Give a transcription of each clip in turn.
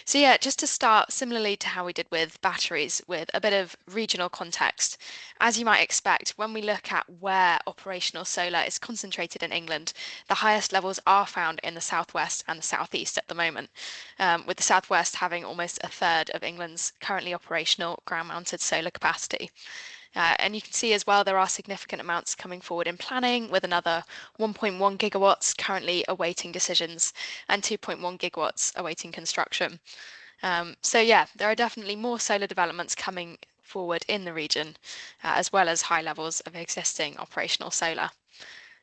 So yeah, just to start, similarly to how we did with batteries, with a bit of regional context. As you might expect, when we look at where operational solar is concentrated in England, the highest levels are found in the southwest and the southeast at the moment, with the southwest having almost a third of England's currently operational ground-mounted solar capacity. And you can see as well there are significant amounts coming forward in planning, with another 1.1 gigawatts currently awaiting decisions and 2.1 gigawatts awaiting construction. So yeah, there are definitely more solar developments coming forward in the region, as well as high levels of existing operational solar.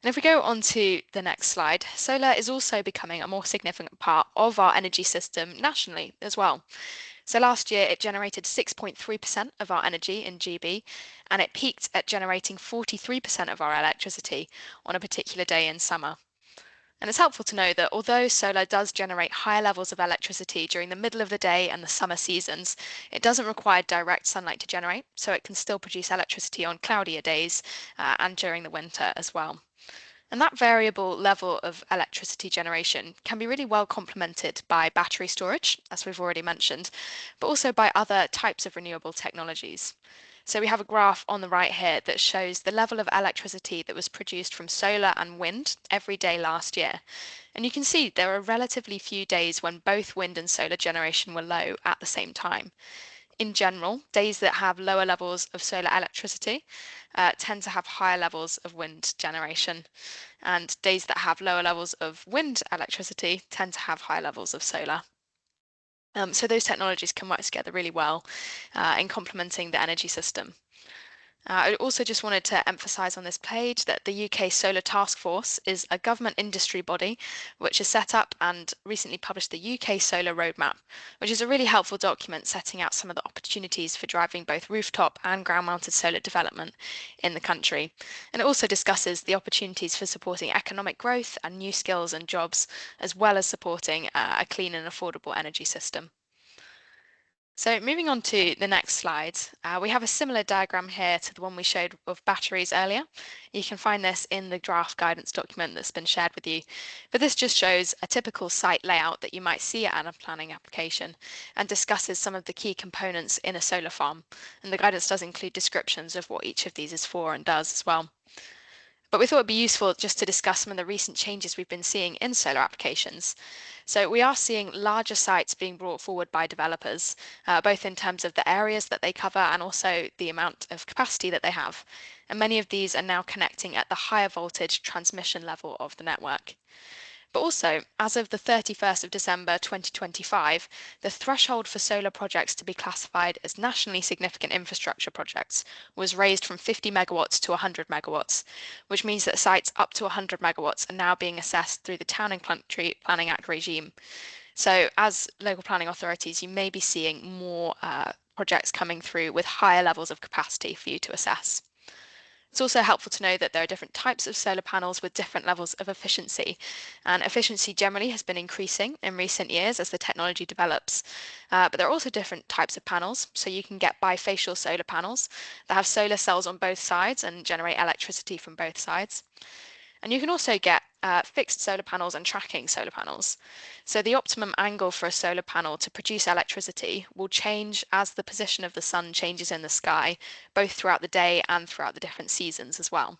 And if we go on to the next slide, solar is also becoming a more significant part of our energy system nationally as well. So last year it generated 6.3% of our energy in GB, and it peaked at generating 43% of our electricity on a particular day in summer. And it's helpful to know that although solar does generate higher levels of electricity during the middle of the day and the summer seasons, it doesn't require direct sunlight to generate, so it can still produce electricity on cloudier days and during the winter as well. And that variable level of electricity generation can be really well complemented by battery storage, as we've already mentioned, but also by other types of renewable technologies. So we have a graph on the right here that shows the level of electricity that was produced from solar and wind every day last year. And you can see there are relatively few days when both wind and solar generation were low at the same time. In general, days that have lower levels of solar electricity tend to have higher levels of wind generation, and days that have lower levels of wind electricity tend to have higher levels of solar. So those technologies can work together really well in complementing the energy system. I also just wanted to emphasise on this page that the UK Solar Task Force is a government industry body which has set up and recently published the UK Solar Roadmap, which is a really helpful document setting out some of the opportunities for driving both rooftop and ground-mounted solar development in the country. And it also discusses the opportunities for supporting economic growth and new skills and jobs, as well as supporting a clean and affordable energy system. So moving on to the next slide, we have a similar diagram here to the one we showed of batteries earlier. You can find this in the draft guidance document that's been shared with you. But this just shows a typical site layout that you might see at a planning application and discusses some of the key components in a solar farm. And the guidance does include descriptions of what each of these is for and does as well. But we thought it'd be useful just to discuss some of the recent changes we've been seeing in solar applications. So we are seeing larger sites being brought forward by developers, both in terms of the areas that they cover and also the amount of capacity that they have. And many of these are now connecting at the higher voltage transmission level of the network. But also, as of the 31st of December 2025, the threshold for solar projects to be classified as nationally significant infrastructure projects was raised from 50 megawatts to 100 megawatts, which means that sites up to 100 megawatts are now being assessed through the Town and Country Planning Act regime. So as local planning authorities, you may be seeing more projects coming through with higher levels of capacity for you to assess. It's also helpful to know that there are different types of solar panels with different levels of efficiency, and efficiency generally has been increasing in recent years as the technology develops. But there are also different types of panels, so you can get bifacial solar panels that have solar cells on both sides and generate electricity from both sides. And you can also get fixed solar panels and tracking solar panels. So the optimum angle for a solar panel to produce electricity will change as the position of the sun changes in the sky, both throughout the day and throughout the different seasons as well.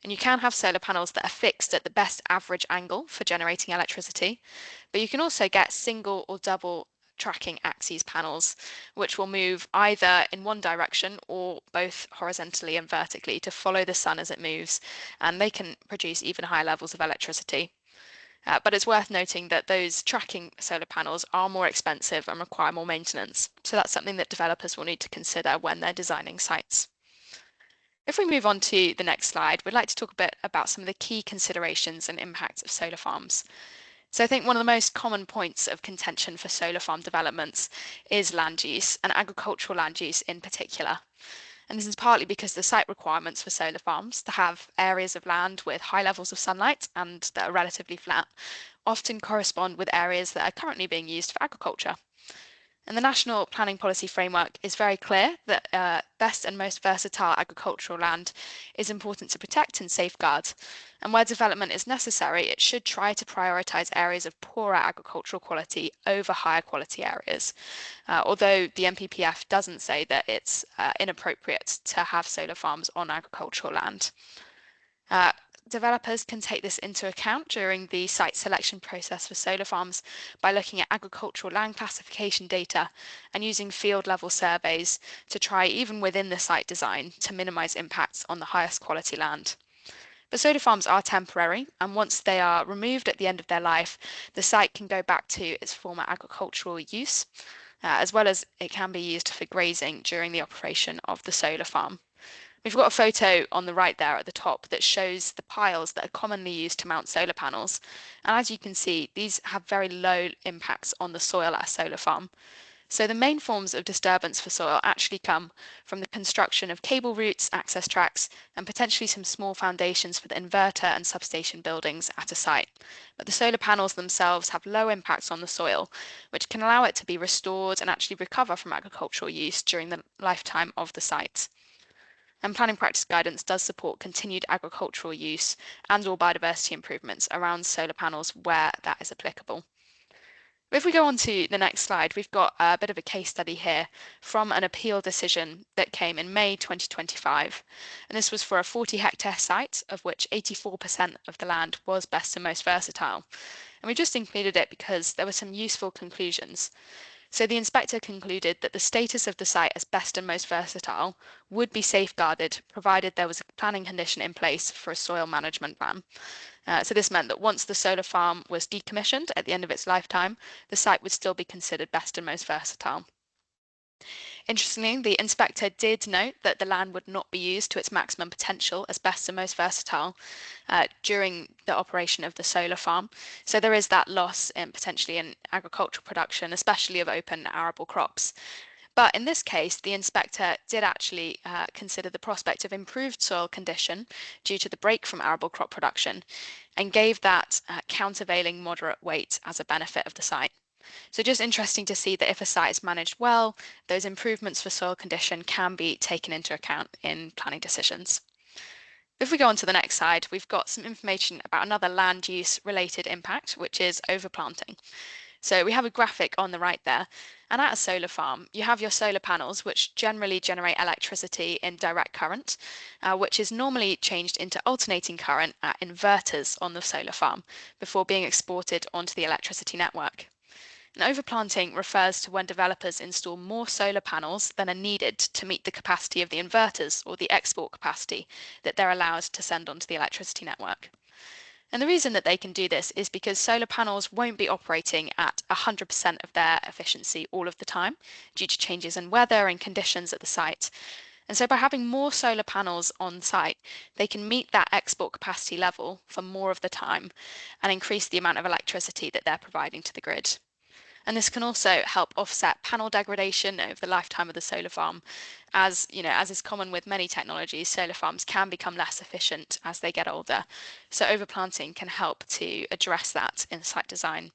And you can have solar panels that are fixed at the best average angle for generating electricity, but you can also get single or double tracking axes panels, which will move either in one direction or both horizontally and vertically to follow the sun as it moves, and they can produce even higher levels of electricity. But it's worth noting that those tracking solar panels are more expensive and require more maintenance, so that's something that developers will need to consider when they're designing sites. If we move on to the next slide, we'd like to talk a bit about some of the key considerations and impacts of solar farms. So I think one of the most common points of contention for solar farm developments is land use, and agricultural land use in particular. And this is partly because the site requirements for solar farms to have areas of land with high levels of sunlight and that are relatively flat often correspond with areas that are currently being used for agriculture. And the National Planning Policy Framework is very clear that best and most versatile agricultural land is important to protect and safeguard. And where development is necessary, it should try to prioritise areas of poorer agricultural quality over higher quality areas. Although the NPPF doesn't say that it's inappropriate to have solar farms on agricultural land. Uh, Developers can take this into account during the site selection process for solar farms by looking at agricultural land classification data and using field level surveys to try, even within the site design, to minimise impacts on the highest quality land. But solar farms are temporary, and once they are removed at the end of their life, the site can go back to its former agricultural use, as well as it can be used for grazing during the operation of the solar farm. We've got a photo on the right there at the top that shows the piles that are commonly used to mount solar panels. And as you can see, these have very low impacts on the soil at a solar farm. So the main forms of disturbance for soil actually come from the construction of cable routes, access tracks, and potentially some small foundations for the inverter and substation buildings at a site. But the solar panels themselves have low impacts on the soil, which can allow it to be restored and actually recover from agricultural use during the lifetime of the site. And planning practice guidance does support continued agricultural use and or biodiversity improvements around solar panels where that is applicable. If we go on to the next slide, we've got a bit of a case study here from an appeal decision that came in May 2025. And this was for a 40-hectare site, of which 84% of the land was best and most versatile. And we just included it because there were some useful conclusions. So the inspector concluded that the status of the site as best and most versatile would be safeguarded provided there was a planning condition in place for a soil management plan. So this meant that once the solar farm was decommissioned at the end of its lifetime, the site would still be considered best and most versatile. Interestingly, the inspector did note that the land would not be used to its maximum potential as best and most versatile during the operation of the solar farm. So there is that loss potentially in agricultural production, especially of open arable crops. But in this case, the inspector did actually consider the prospect of improved soil condition due to the break from arable crop production and gave that countervailing moderate weight as a benefit of the site. So just interesting to see that if a site is managed well, those improvements for soil condition can be taken into account in planning decisions. If we go on to the next slide, we've got some information about another land use related impact, which is overplanting. So we have a graphic on the right there, and at a solar farm, you have your solar panels, which generally generate electricity in direct current, which is normally changed into alternating current at inverters on the solar farm before being exported onto the electricity network. And overplanting refers to when developers install more solar panels than are needed to meet the capacity of the inverters or the export capacity that they're allowed to send onto the electricity network. And the reason that they can do this is because solar panels won't be operating at 100% of their efficiency all of the time due to changes in weather and conditions at the site. And so by having more solar panels on site, they can meet that export capacity level for more of the time and increase the amount of electricity that they're providing to the grid. And this can also help offset panel degradation over the lifetime of the solar farm. As is common with many technologies, solar farms can become less efficient as they get older. So overplanting can help to address that in site design.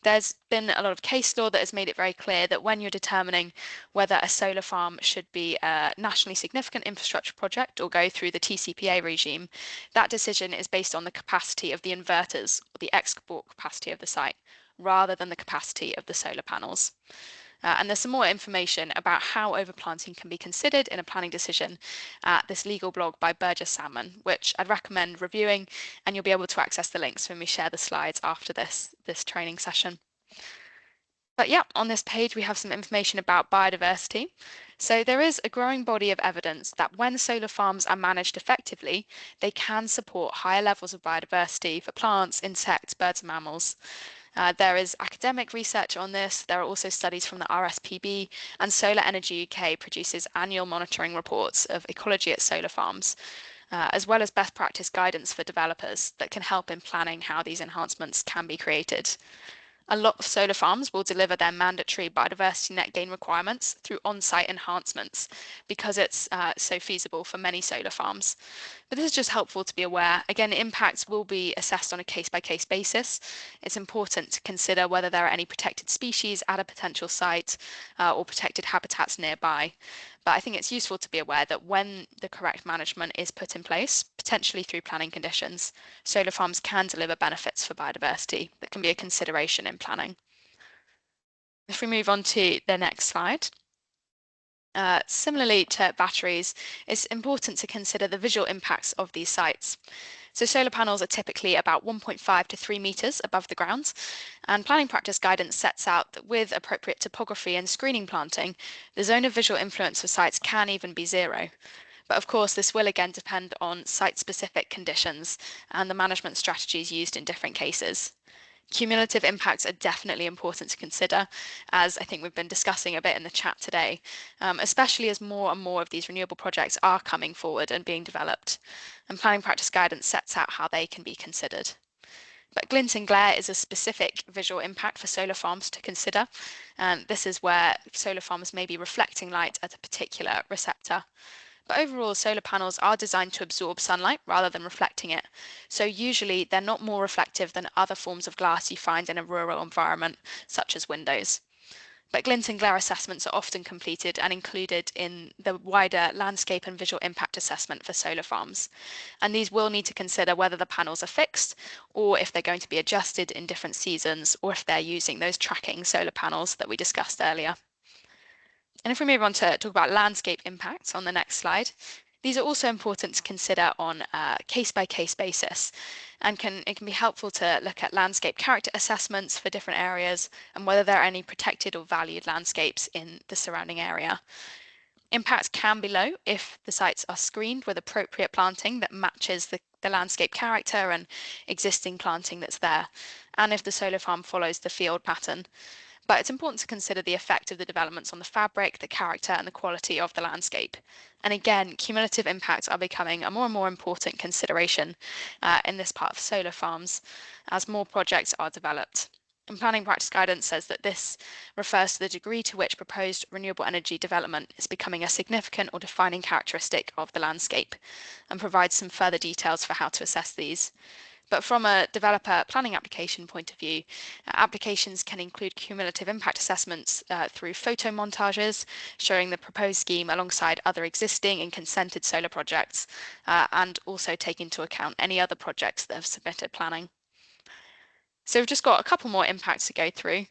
There's been a lot of case law that has made it very clear that when you're determining whether a solar farm should be a nationally significant infrastructure project or go through the TCPA regime, that decision is based on the capacity of the inverters or the export capacity of the site, rather than the capacity of the solar panels. And there's some more information about how overplanting can be considered in a planning decision at this legal blog by Burgess Salmon, which I'd recommend reviewing, and you'll be able to access the links when we share the slides after this training session. But yeah, on this page we have some information about biodiversity. So there is a growing body of evidence that when solar farms are managed effectively, they can support higher levels of biodiversity for plants, insects, birds and mammals. There is academic research on this. There are also studies from the RSPB, and Solar Energy UK produces annual monitoring reports of ecology at solar farms, as well as best practice guidance for developers that can help in planning how these enhancements can be created. A lot of solar farms will deliver their mandatory biodiversity net gain requirements through on-site enhancements because it's so feasible for many solar farms. But this is just helpful to be aware. Again, impacts will be assessed on a case-by-case basis. It's important to consider whether there are any protected species at a potential site or protected habitats nearby. But I think it's useful to be aware that when the correct management is put in place, potentially through planning conditions, solar farms can deliver benefits for biodiversity that can be a consideration in planning. If we move on to the next slide. Similarly to batteries, it's important to consider the visual impacts of these sites. So solar panels are typically about 1.5 to 3 meters above the ground, and planning practice guidance sets out that with appropriate topography and screening planting, the zone of visual influence for sites can even be zero. But of course, this will again depend on site-specific conditions and the management strategies used in different cases. Cumulative impacts are definitely important to consider, as I think we've been discussing a bit in the chat today, especially as more and more of these renewable projects are coming forward and being developed. And planning practice guidance sets out how they can be considered. But glint and glare is a specific visual impact for solar farms to consider, and this is where solar farms may be reflecting light at a particular receptor. But overall, solar panels are designed to absorb sunlight rather than reflecting it. So usually they're not more reflective than other forms of glass you find in a rural environment, such as windows. But glint and glare assessments are often completed and included in the wider landscape and visual impact assessment for solar farms. And these will need to consider whether the panels are fixed or if they're going to be adjusted in different seasons or if they're using those tracking solar panels that we discussed earlier. And if we move on to talk about landscape impacts on the next slide, these are also important to consider on a case-by-case basis, and it can be helpful to look at landscape character assessments for different areas and whether there are any protected or valued landscapes in the surrounding area. Impacts can be low if the sites are screened with appropriate planting that matches the landscape character and existing planting that's there, and if the solar farm follows the field pattern. But it's important to consider the effect of the developments on the fabric, the character, and the quality of the landscape. And again, cumulative impacts are becoming a more and more important consideration in this part of solar farms as more projects are developed. And planning practice guidance says that this refers to the degree to which proposed renewable energy development is becoming a significant or defining characteristic of the landscape, and provides some further details for how to assess these. But from a developer planning application point of view, applications can include cumulative impact assessments through photo montages showing the proposed scheme alongside other existing and consented solar projects, and also take into account any other projects that have submitted planning. So we've just got a couple more impacts to go through.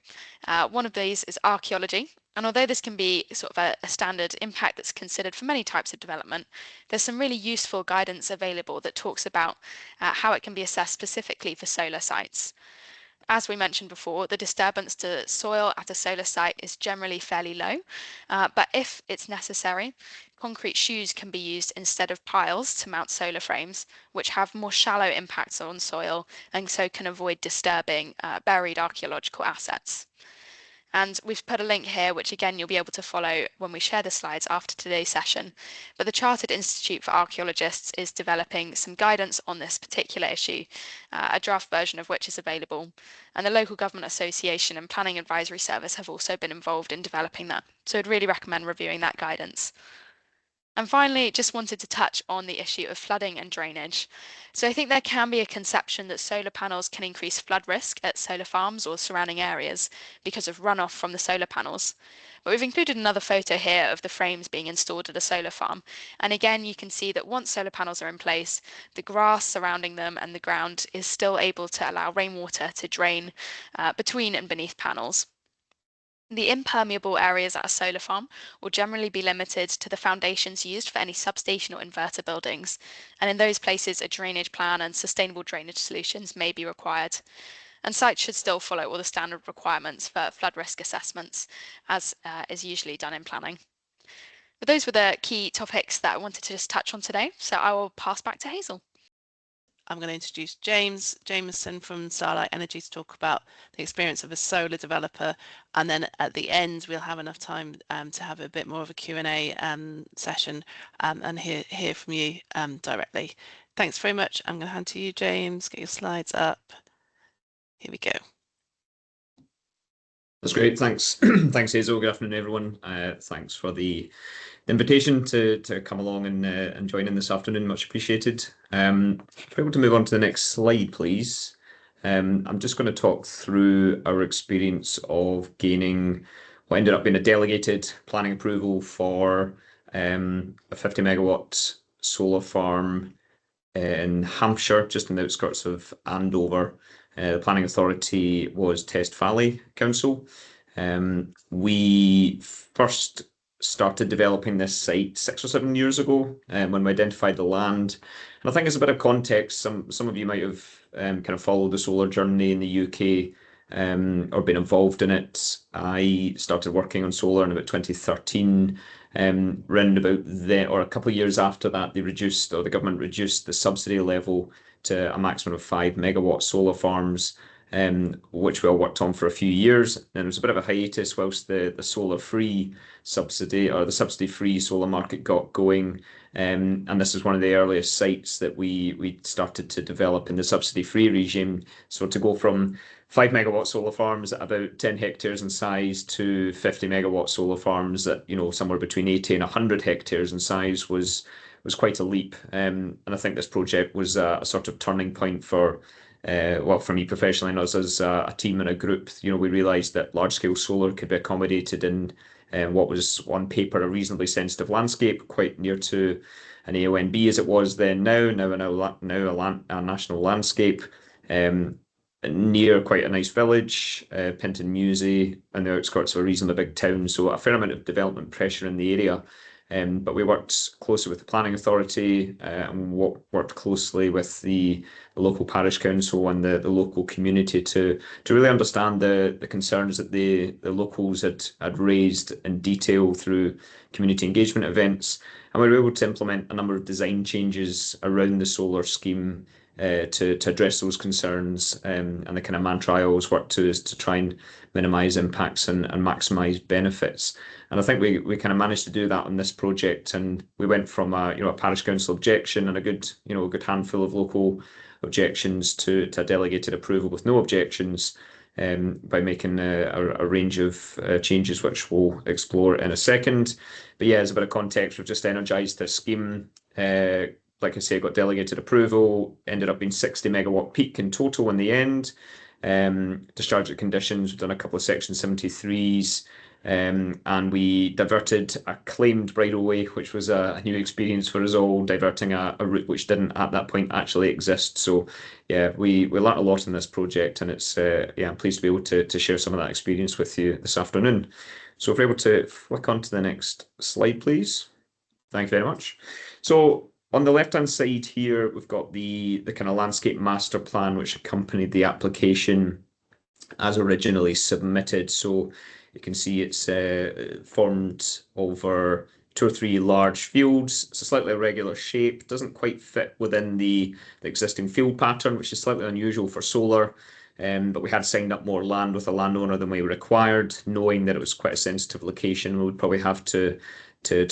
One of these is archaeology. And although this can be sort of a standard impact that's considered for many types of development, there's some really useful guidance available that talks about how it can be assessed specifically for solar sites. As we mentioned before, the disturbance to soil at a solar site is generally fairly low, but if it's necessary, concrete shoes can be used instead of piles to mount solar frames, which have more shallow impacts on soil and so can avoid disturbing buried archaeological assets. And we've put a link here, which again you'll be able to follow when we share the slides after today's session. But the Chartered Institute for Archaeologists is developing some guidance on this particular issue, a draft version of which is available. And the Local Government Association and Planning Advisory Service have also been involved in developing that. So I'd really recommend reviewing that guidance. And finally, just wanted to touch on the issue of flooding and drainage. So I think there can be a conception that solar panels can increase flood risk at solar farms or surrounding areas because of runoff from the solar panels. But we've included another photo here of the frames being installed at a solar farm. And again, you can see that once solar panels are in place, the grass surrounding them and the ground is still able to allow rainwater to drain between and beneath panels. The impermeable areas at a solar farm will generally be limited to the foundations used for any substation or inverter buildings, and in those places a drainage plan and sustainable drainage solutions may be required. And sites should still follow all the standard requirements for flood risk assessments, as is usually done in planning. But those were the key topics that I wanted to just touch on today, so I will pass back to Hazel. I'm going to introduce James Jamieson from Starlight Energy to talk about the experience of a solar developer, and then at the end we'll have enough time to have a bit more of a Q&A session and hear from you directly. Thanks very much. I'm going to hand to you, James. Get your slides up. Here we go. That's great. Thanks. Thanks, Hazel. Good afternoon, everyone. Thanks for the invitation to come along and join in this afternoon. Much appreciated. If we're able to move on to the next slide, please. I'm just going to talk through our experience of gaining what ended up being a delegated planning approval for a 50 megawatt solar farm in Hampshire, just in the outskirts of Andover. The planning authority was Test Valley Council. We first started developing this site 6 or 7 years ago when we identified the land. And I think as a bit of context, some of you might have kind of followed the solar journey in the UK or been involved in it. I started working on solar in about 2013. Round about then, or a couple of years after that, the government reduced the subsidy level to a maximum of 5 megawatt solar farms, which we all worked on for a few years. And there was a bit of a hiatus whilst the solar-free subsidy or the subsidy-free solar market got going. And this is one of the earliest sites that we started to develop in the subsidy-free regime. So to go from 5 megawatt solar farms at about 10 hectares in size to 50 megawatt solar farms at somewhere between 80 and 100 hectares in size was quite a leap. And I think this project was a sort of turning point for for me professionally and us as a team and a group. We realised that large scale solar could be accommodated in what was on paper a reasonably sensitive landscape, quite near to an AONB as it was then. Now a national landscape. Near quite a nice village, Pinton Musey, and the outskirts of a reasonably big town, so a fair amount of development pressure in the area. But we worked closely with the planning authority and worked closely with the local parish council and the local community to really understand the concerns that the locals had raised in detail through community engagement events. And we were able to implement a number of design changes around the solar scheme to address those concerns. And the kind of mantra I always work to is to try and minimise impacts and maximise benefits. And I think we kind of managed to do that on this project. And we went from a parish council objection and a good handful of local objections to a delegated approval with no objections, by making a range of changes, which we'll explore in a second. But yeah, as a bit of context, we've just energised this scheme. Like I say, got delegated approval, ended up being 60 megawatt peak in total in the end. Discharge conditions, we've done a couple of Section 73s, and we diverted a claimed right-of-way, which was a new experience for us all, diverting a route which didn't at that point actually exist. So yeah, we learnt a lot in this project, and it's I'm pleased to be able to share some of that experience with you this afternoon. So if we're able to flick on to the next slide, please. Thank you very much. So on the left-hand side here, we've got the kind of landscape master plan which accompanied the application as originally submitted. So you can see it's formed over 2 or 3 large fields. It's a slightly irregular shape, doesn't quite fit within the existing field pattern, which is slightly unusual for solar. But we had signed up more land with a landowner than we required, knowing that it was quite a sensitive location. We would probably have to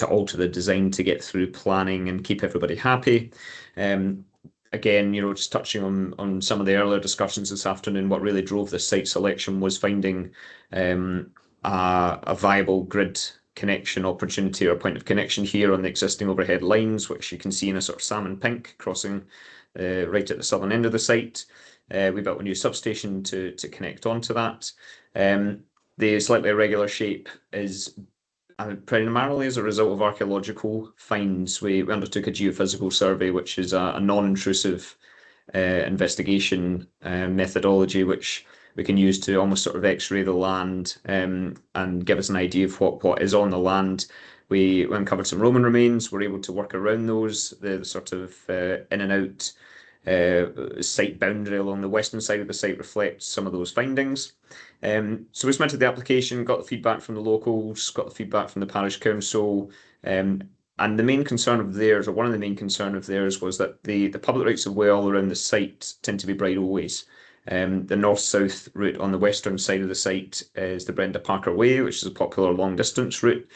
alter the design to get through planning and keep everybody happy. Again, just touching on some of the earlier discussions this afternoon, what really drove this site selection was finding a viable grid connection opportunity or point of connection here on the existing overhead lines, which you can see in a sort of salmon pink crossing right at the southern end of the site. We built a new substation to connect onto that. The slightly irregular shape is primarily as a result of archaeological finds. We undertook a geophysical survey, which is a non-intrusive investigation methodology, which we can use to almost sort of x-ray the land and give us an idea of what is on the land. We uncovered some Roman remains. We're able to work around those, the sort of in and out site boundary along the western side of the site reflects some of those findings. So we submitted the application, got the feedback from the locals, got the feedback from the parish council, and the main concern of theirs, or one of the main concern of theirs, was that the public rights of way all around the site tend to be bridleways. The north-south route on the western side of the site is the Brenda Parker Way, which is a popular long-distance route.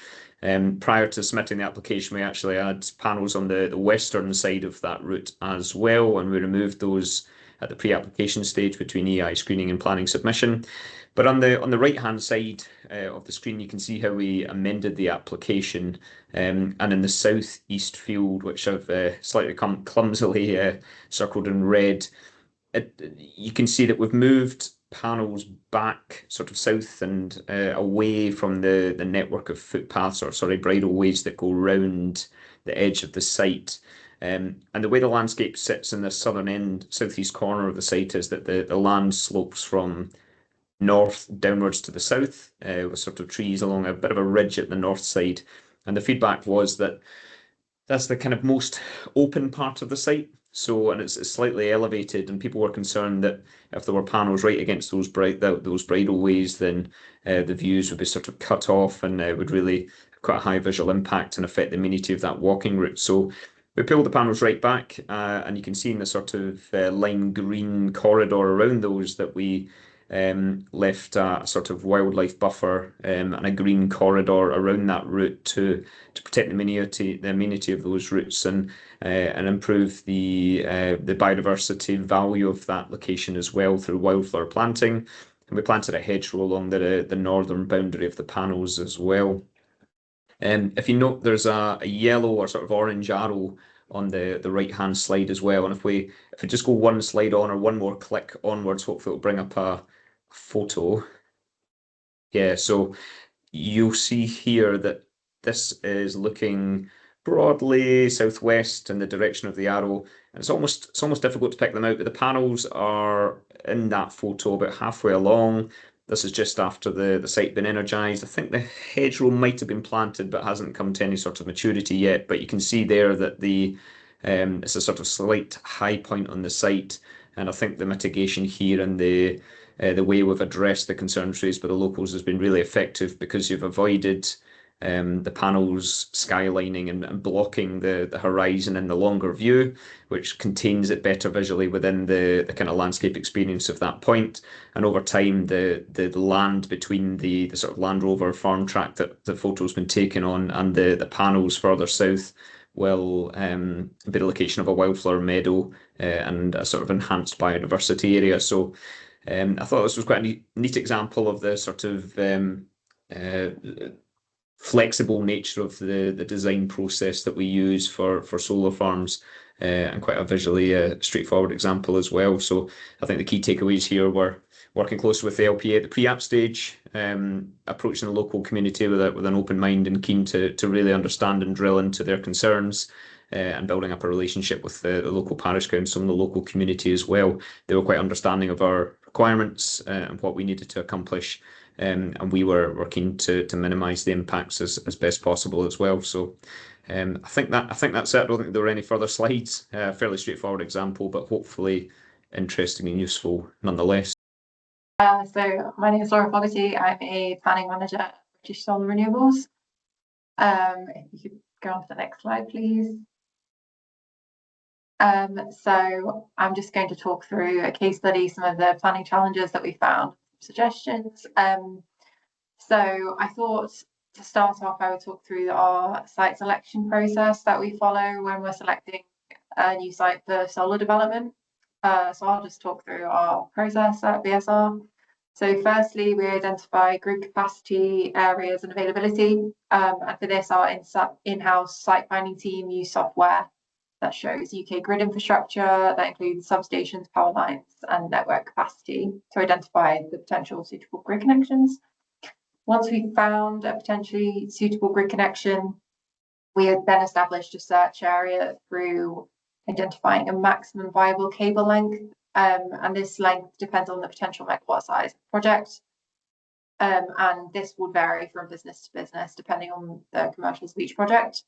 Prior to submitting the application, we actually had panels on the western side of that route as well, and we removed those at the pre-application stage between EI screening and planning submission. But on the right-hand side of the screen, you can see how we amended the application. And in the southeast field, which I've slightly clumsily circled in red, you can see that we've moved panels back sort of south and away from the network of footpaths, or sorry, bridleways that go round the edge of the site. And the way the landscape sits in the southern end, southeast corner of the site, is that the land slopes from north downwards to the south, with sort of trees along a bit of a ridge at the north side. And the feedback was that that's the kind of most open part of the site. So, and it's slightly elevated, and people were concerned that if there were panels right against those bridleways, then the views would be sort of cut off, and would really have quite a high visual impact and affect the amenity of that walking route. So we pulled the panels right back, and you can see in the sort of lime green corridor around those that we left a sort of wildlife buffer and a green corridor around that route to protect the amenity of those routes, and improve the biodiversity value of that location as well through wildflower planting. And we planted a hedgerow along the northern boundary of the panels as well. If you note, there's a yellow or sort of orange arrow on the right-hand slide as well. And if we just go one slide on, or one more click onwards, hopefully it'll bring up a photo. Yeah, so you'll see here that this is looking broadly southwest in the direction of the arrow. And it's almost difficult to pick them out, but the panels are in that photo about halfway along. This is just after the site been energised. I think the hedgerow might have been planted, but hasn't come to any sort of maturity yet. But you can see there that it's a sort of slight high point on the site, and I think the mitigation here and the way we've addressed the concerns raised by the locals has been really effective, because you've avoided the panels skylining and blocking the horizon in the longer view, which contains it better visually within the kind of landscape experience of that point. And over time, the land between the sort of Land Rover farm track that the photo's been taken on and the panels further south will be the location of a wildflower meadow and a sort of enhanced biodiversity area. So I thought this was quite a neat example of the sort of flexible nature of the design process that we use for solar farms, and quite a visually straightforward example as well. So I think the key takeaways here were working closely with the LPA at the pre-app stage, approaching the local community with an open mind and keen to really understand and drill into their concerns, and building up a relationship with the local parish council and the local community as well. They were quite understanding of our requirements and what we needed to accomplish, and we were keen to minimise the impacts as best possible as well. So I think that's it. I don't think there were any further slides. Fairly straightforward example, but hopefully interesting and useful nonetheless. So my name is Fogarty. I'm a planning manager at British Solar Renewables. If you could go on to the next slide, please. So I'm just going to talk through a case study, some of the planning challenges that we found, suggestions. So I thought to start off, I would talk through our site selection process that we follow when we're selecting a new site for solar development. So I'll just talk through our process at BSR. So firstly, we identify grid capacity, areas and availability. And for this, our in-house site finding team use software that shows UK grid infrastructure, that includes substations, power lines and network capacity to identify the potential suitable grid connections. Once we've found a potentially suitable grid connection, we have then established a search area through identifying a maximum viable cable length, and this length depends on the potential megawatt size of the project. And this would vary from business to business depending on the commercials of each project.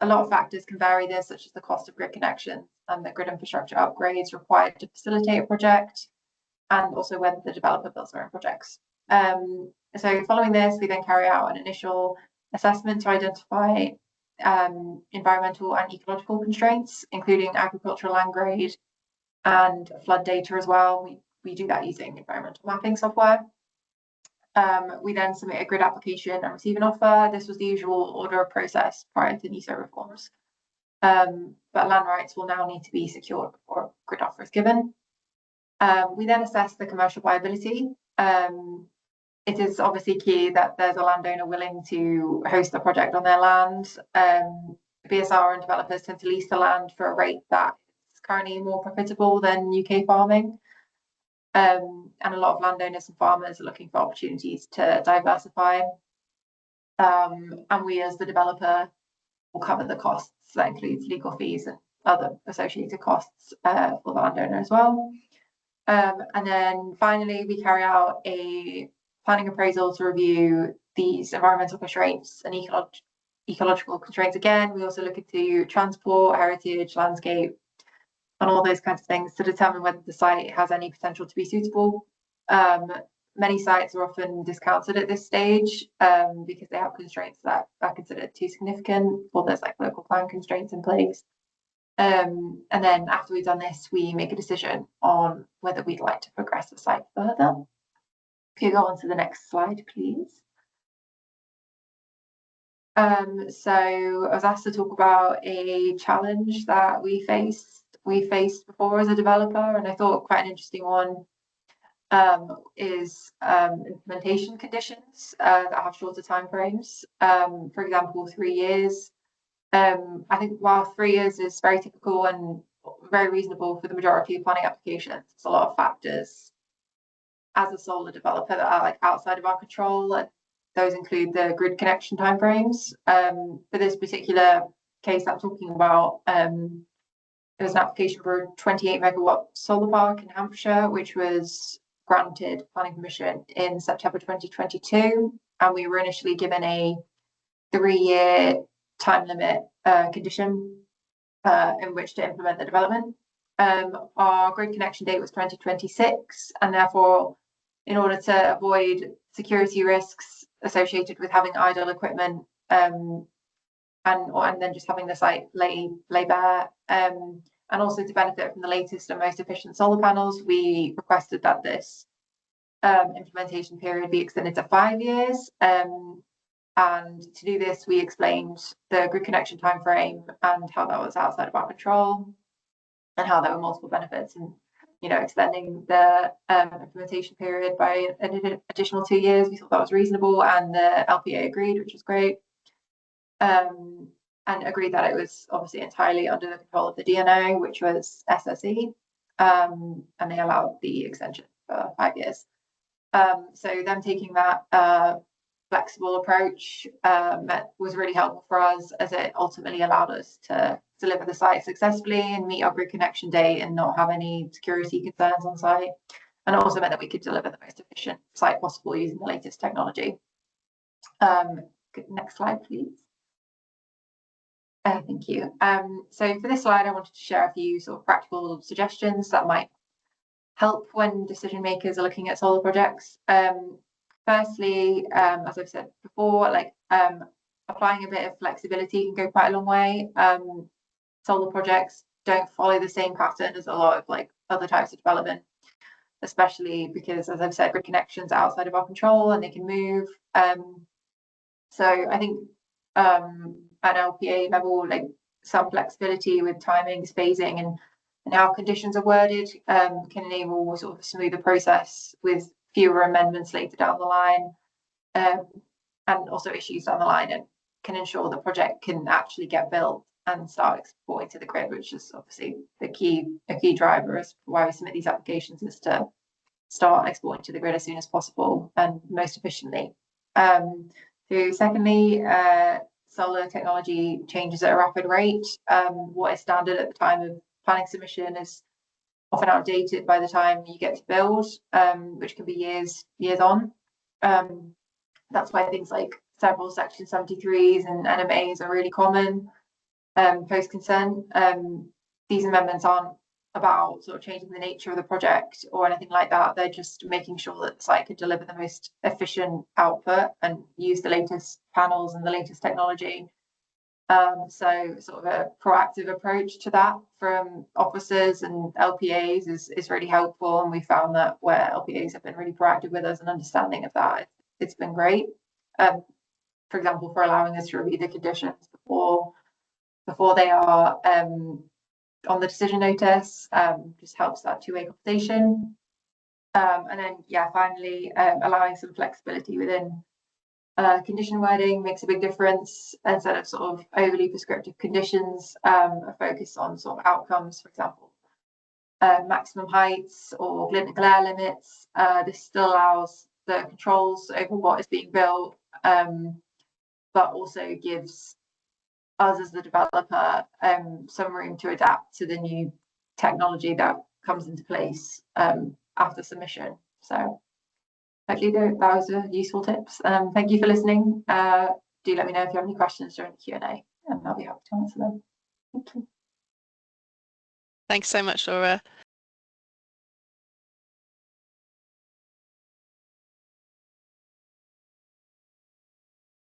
A lot of factors can vary this, such as the cost of grid connection and the grid infrastructure upgrades required to facilitate a project, and also whether the developer builds their own projects. So following this, we then carry out an initial assessment to identify environmental and ecological constraints, including agricultural land grade and flood data as well. We do that using environmental mapping software. We then submit a grid application and receive an offer. This was the usual order of process prior to NESO reforms. But land rights will now need to be secured before a grid offer is given. We then assess the commercial viability. It is obviously key that there's a landowner willing to host the project on their land. BSR and developers tend to lease the land for a rate that is currently more profitable than UK farming. And a lot of landowners and farmers are looking for opportunities to diversify. And we as the developer will cover the costs. That includes legal fees and other associated costs for the landowner as well. And then finally, we carry out a planning appraisal to review these environmental constraints and ecological constraints. Again, we also look into transport, heritage, landscape, and all those kinds of things to determine whether the site has any potential to be suitable. Many sites are often discounted at this stage because they have constraints that are considered too significant, or there's like local plan constraints in place. And then after we've done this, we make a decision on whether we'd like to progress the site further. If you go on to the next slide, please. So I was asked to talk about a challenge that we faced before as a developer, and I thought quite an interesting one is implementation conditions that have shorter timeframes. For example, 3 years. I think while 3 years is very typical and very reasonable for the majority of planning applications, there's a lot of factors as a solar developer that are like outside of our control, and those include the grid connection timeframes. For this particular case I'm talking about, there was an application for a 28 megawatt solar park in Hampshire, which was granted planning permission in September 2022, and we were initially given a 3-year time limit condition in which to implement the development. Our grid connection date was 2026, and therefore, in order to avoid security risks associated with having idle equipment and then just having the site lay bare, and also to benefit from the latest and most efficient solar panels, we requested that this implementation period be extended to 5 years. And to do this, we explained the grid connection timeframe and how that was outside of our control, and how there were multiple benefits in, extending the implementation period by an additional 2 years. We thought that was reasonable, and the LPA agreed, which was great, and agreed that it was obviously entirely under the control of the DNO, which was SSE, and they allowed the extension for 5 years. So them taking that flexible approach was really helpful for us, as it ultimately allowed us to deliver the site successfully and meet our grid connection date and not have any security concerns on site, and also meant that we could deliver the most efficient site possible using the latest technology. Next slide, please. Thank you. So for this slide, I wanted to share a few sort of practical suggestions that might help when decision makers are looking at solar projects. Firstly, as I've said before, applying a bit of flexibility can go quite a long way. Solar projects don't follow the same pattern as a lot of other types of development, especially because, as I've said, grid connections are outside of our control and they can move. So I think at LPA level, some flexibility with timings, phasing, and how conditions are worded can enable sort of a smoother process with fewer amendments later down the line, and also issues down the line, and can ensure the project can actually get built and start exporting to the grid, which is obviously a key driver as why we submit these applications, is to start exporting to the grid as soon as possible and most efficiently. So secondly, solar technology changes at a rapid rate. What is standard at the time of planning submission is often outdated by the time you get to build, which can be years on. That's why things like several Section 73s and NMAs are really common post-consent. These amendments aren't about sort of changing the nature of the project or anything like that. They're just making sure that the site could deliver the most efficient output and use the latest panels and the latest technology. So sort of a proactive approach to that from officers and LPAs is really helpful, and we found that where LPAs have been really proactive with us and understanding of that, it's been great. For example, for allowing us to review the conditions before they are on the decision notice, just helps that two-way conversation. And then, yeah, finally, allowing some flexibility within condition wording makes a big difference. Instead of sort of overly prescriptive conditions, a focus on sort of outcomes, for example, maximum heights or glint and glare limits. This still allows the controls over what is being built, but also gives us as the developer some room to adapt to the new technology that comes into place after submission. So hopefully that was useful tips. Thank you for listening. Do let me know if you have any questions during the Q&A, and I'll be happy to answer them. Thank you. Thanks so much, Laura.